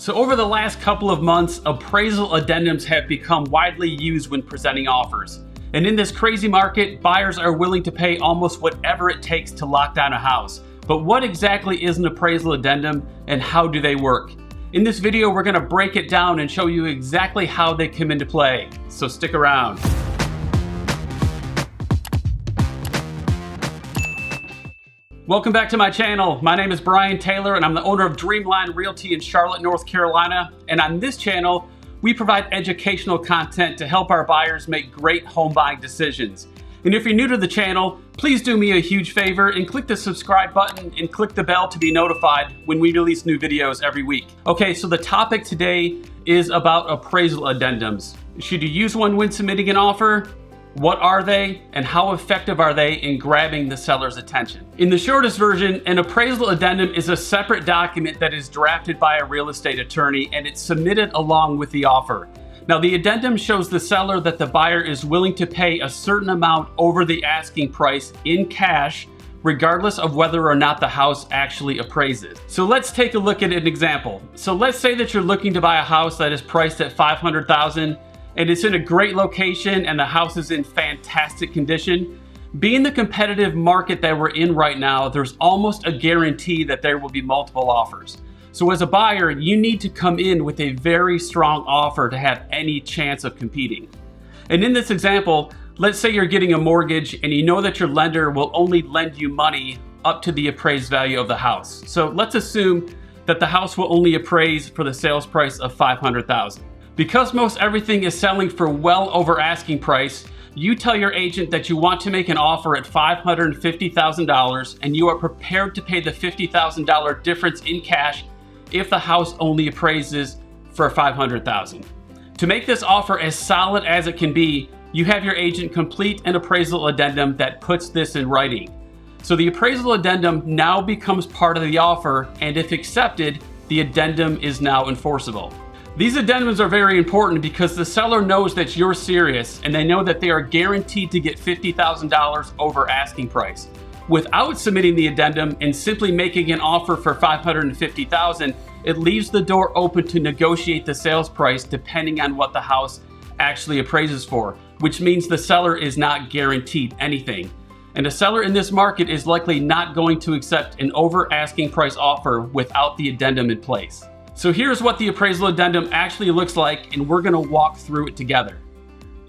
So over the last couple of months, appraisal addendums have become widely used when presenting offers. And in this crazy market, buyers are willing to pay almost whatever it takes to lock down a house. But what exactly is an appraisal addendum and how do they work? In this video, we're going to break it down and show you exactly how they come into play. So stick around. Welcome back to my channel. My name is Brian Taylor and I'm the owner of Dreamline Realty in Charlotte, North Carolina. And on this channel, we provide educational content to help our buyers make great home buying decisions. And if you're new to the channel, please do me a huge favor and click the subscribe button and click the bell to be notified when we release new videos every week. Okay, so the topic today is about appraisal addendums. Should you use one when submitting an offer? What are they, and how effective are they in grabbing the seller's attention? In the shortest version, an appraisal addendum is a separate document that is drafted by a real estate attorney and it's submitted along with the offer. Now, the addendum shows the seller that the buyer is willing to pay a certain amount over the asking price in cash, regardless of whether or not the house actually appraises. So let's take a look at an example. So let's say that you're looking to buy a house that is priced at $500,000 and it's in a great location and the house is in fantastic condition. Being the competitive market that we're in right now, there's almost a guarantee that there will be multiple offers. So as a buyer, you need to come in with a very strong offer to have any chance of competing. And in this example, let's say you're getting a mortgage and you know that your lender will only lend you money up to the appraised value of the house. So let's assume that the house will only appraise for the sales price of $500,000. Because most everything is selling for well over asking price, you tell your agent that you want to make an offer at $550,000 and you are prepared to pay the $50,000 difference in cash if the house only appraises for $500,000. To make this offer as solid as it can be, you have your agent complete an appraisal addendum that puts this in writing. So the appraisal addendum now becomes part of the offer, and if accepted, the addendum is now enforceable. These addendums are very important because the seller knows that you're serious and they know that they are guaranteed to get $50,000 over asking price. Without submitting the addendum and simply making an offer for $550,000, it leaves the door open to negotiate the sales price depending on what the house actually appraises for, which means the seller is not guaranteed anything. And a seller in this market is likely not going to accept an over asking price offer without the addendum in place. So here's what the appraisal addendum actually looks like, and we're going to walk through it together.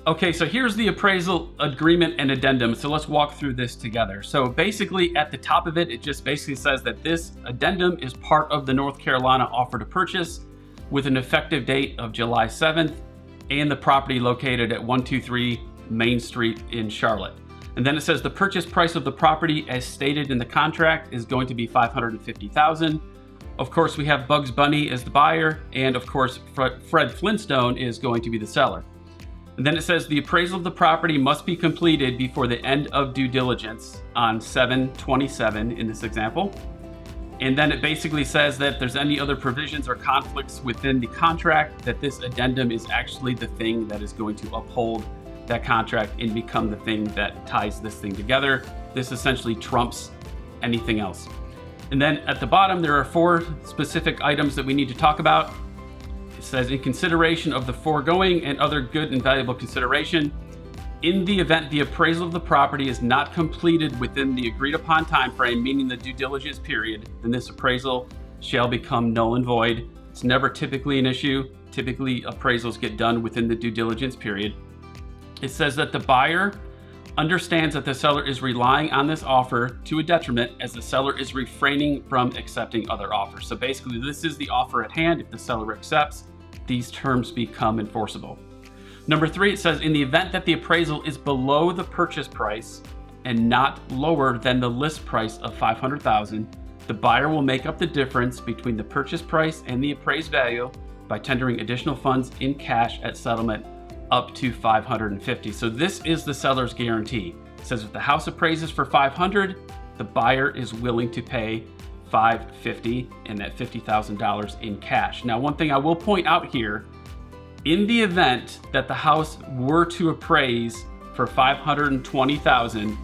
Okay, so here's the appraisal agreement and addendum. So let's walk through this together. So basically at the top of it, it just basically says that this addendum is part of the North Carolina offer to purchase with an effective date of July 7th and the property located at 123 Main Street in Charlotte. And then it says the purchase price of the property as stated in the contract is going to be $550,000. Of course, we have Bugs Bunny as the buyer, and of course, Fred Flintstone is going to be the seller. And then it says the appraisal of the property must be completed before the end of due diligence on 7/27 in this example. And then it basically says that if there's any other provisions or conflicts within the contract, that this addendum is actually the thing that is going to uphold that contract and become the thing that ties this thing together. This essentially trumps anything else. And then at the bottom, there are 4 specific items that we need to talk about. It says, in consideration of the foregoing and other good and valuable consideration, in the event the appraisal of the property is not completed within the agreed upon time frame, meaning the due diligence period, then this appraisal shall become null and void. It's never typically an issue. Typically, appraisals get done within the due diligence period. It says that the buyer understands that the seller is relying on this offer to a detriment as the seller is refraining from accepting other offers. So basically, this is the offer at hand. If the seller accepts, these terms become enforceable. Number 3, it says in the event that the appraisal is below the purchase price and not lower than the list price of $500,000, the buyer will make up the difference between the purchase price and the appraised value by tendering additional funds in cash at settlement up to $550,000. So this is the seller's guarantee. It says if the house appraises for $500,000, the buyer is willing to pay $550,000 and that $50,000 in cash. Now, one thing I will point out here, in the event that the house were to appraise for $520,000,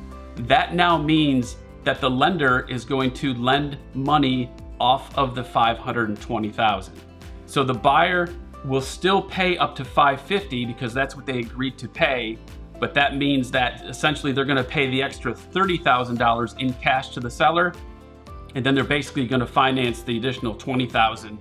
that now means that the lender is going to lend money off of the $520,000. So the buyer will still pay up to $550 because that's what they agreed to pay, but that means that essentially they're gonna pay the extra $30,000 in cash to the seller, and then they're basically gonna finance the additional $20,000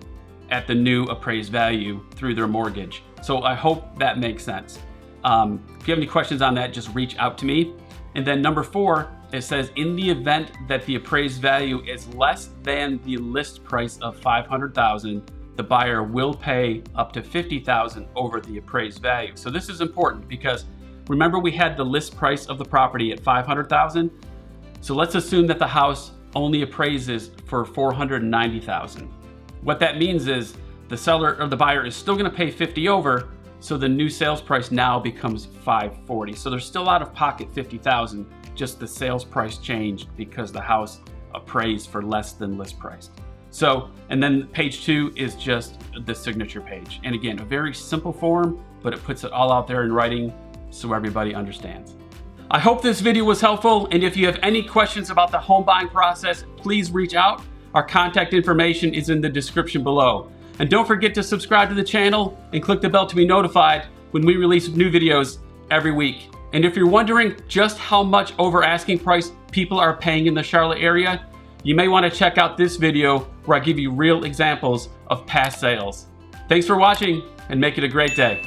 at the new appraised value through their mortgage. So I hope that makes sense. If you have any questions on that, just reach out to me. And then number 4, it says in the event that the appraised value is less than the list price of $500,000, the buyer will pay up to $50,000 over the appraised value. So this is important because remember we had the list price of the property at $500,000. So let's assume that the house only appraises for $490,000. What that means is the seller or the buyer is still going to pay $50,000 over, so the new sales price now becomes $540,000. So they're still out of pocket $50,000, just the sales price changed because the house appraised for less than list price. So, and then page 2 is just the signature page. And again, a very simple form, but it puts it all out there in writing so everybody understands. I hope this video was helpful, and if you have any questions about the home buying process, please reach out. Our contact information is in the description below. And don't forget to subscribe to the channel and click the bell to be notified when we release new videos every week. And if you're wondering just how much over asking price people are paying in the Charlotte area, you may want to check out this video where I give you real examples of past sales. Thanks for watching and make it a great day.